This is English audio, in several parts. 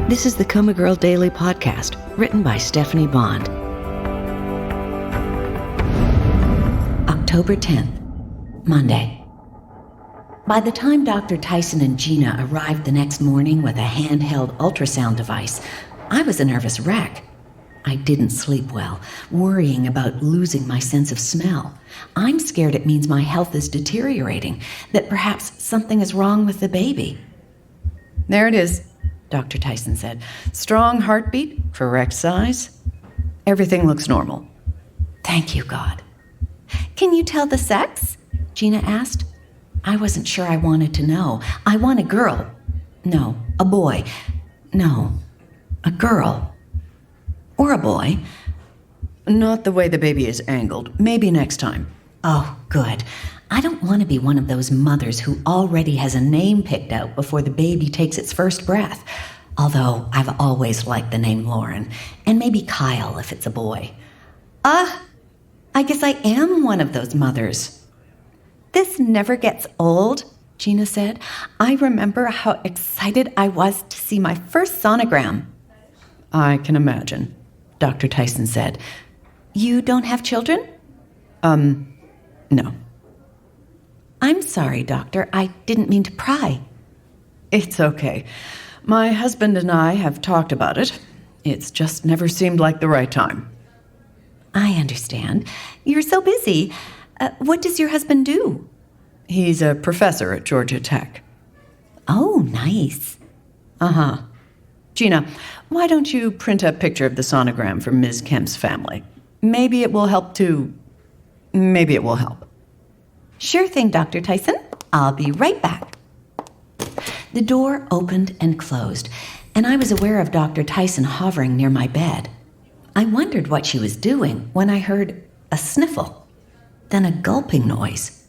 This is the COMA Girl Daily Podcast, written by Stephanie Bond. October 10th, Monday. By the time Dr. Tyson and Gina arrived the next morning with a handheld ultrasound device, I was a nervous wreck. I didn't sleep well, worrying about losing my sense of smell. I'm scared it means my health is deteriorating, that perhaps something is wrong with the baby. There it is, Dr. Tyson said. Strong heartbeat, correct size. Everything looks normal. Thank you, God. Can you tell the sex? Gina asked. I wasn't sure I wanted to know. I want a girl. No, a boy. No, a girl. Or a boy. Not the way the baby is angled. Maybe next time. Oh, good. I don't want to be one of those mothers who already has a name picked out before the baby takes its first breath. Although I've always liked the name Lauren, and maybe Kyle if it's a boy. I guess I am one of those mothers. This never gets old, Gina said. I remember how excited I was to see my first sonogram. I can imagine, Dr. Tyson said. You don't have children? No. I'm sorry, Doctor. I didn't mean to pry. It's okay. My husband and I have talked about it. It's just never seemed like the right time. I understand. You're so busy. What does your husband do? He's a professor at Georgia Tech. Oh, nice. Uh-huh. Gina, why don't you print a picture of the sonogram for Ms. Kemp's family? Maybe it will help. Sure thing, Dr. Tyson. I'll be right back. The door opened and closed, and I was aware of Dr. Tyson hovering near my bed. I wondered what she was doing when I heard a sniffle, then a gulping noise.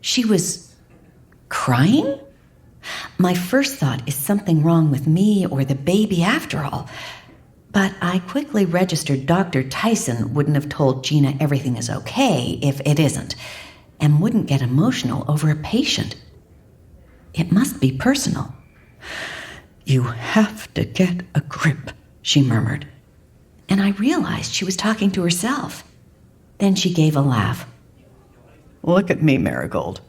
She was crying? My first thought is something wrong with me or the baby after all. But I quickly registered Dr. Tyson wouldn't have told Gina everything is okay if it isn't, and wouldn't get emotional over a patient. It must be personal. You have to get a grip, she murmured. And I realized she was talking to herself. Then she gave a laugh. Look at me, Marigold.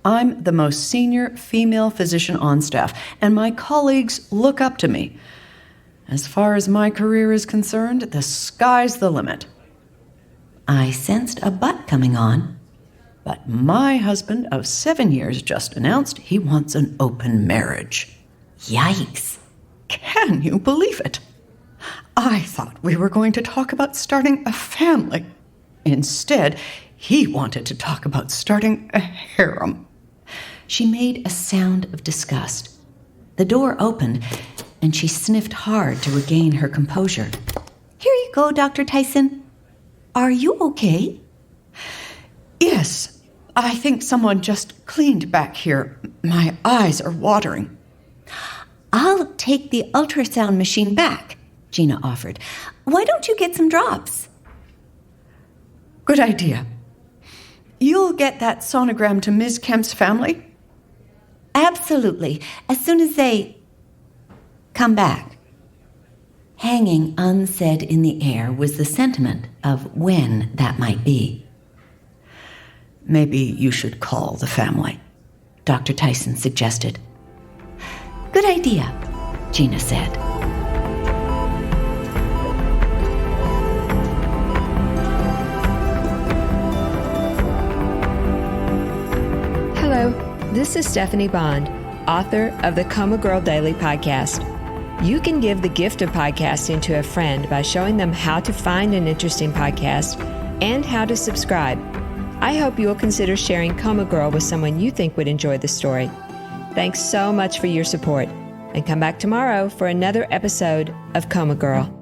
I'm the most senior female physician on staff, and my colleagues look up to me. As far as my career is concerned, the sky's the limit. I sensed a but coming on. But my husband of 7 years just announced he wants an open marriage. Yikes. Can you believe it? I thought we were going to talk about starting a family. Instead, he wanted to talk about starting a harem. She made a sound of disgust. The door opened, and she sniffed hard to regain her composure. Here you go, Dr. Tyson. Are you okay? Yes, I think someone just cleaned back here. My eyes are watering. I'll take the ultrasound machine back, Gina offered. Why don't you get some drops? Good idea. You'll get that sonogram to Ms. Kemp's family? Absolutely, as soon as they come back. Hanging unsaid in the air was the sentiment of when that might be. Maybe you should call the family, Dr. Tyson suggested. Good idea, Gina said. Hello, this is Stephanie Bond, author of the COMA Girl Daily Podcast. You can give the gift of podcasting to a friend by showing them how to find an interesting podcast and how to subscribe. I hope you will consider sharing COMA Girl with someone you think would enjoy the story. Thanks so much for your support, and come back tomorrow for another episode of COMA Girl.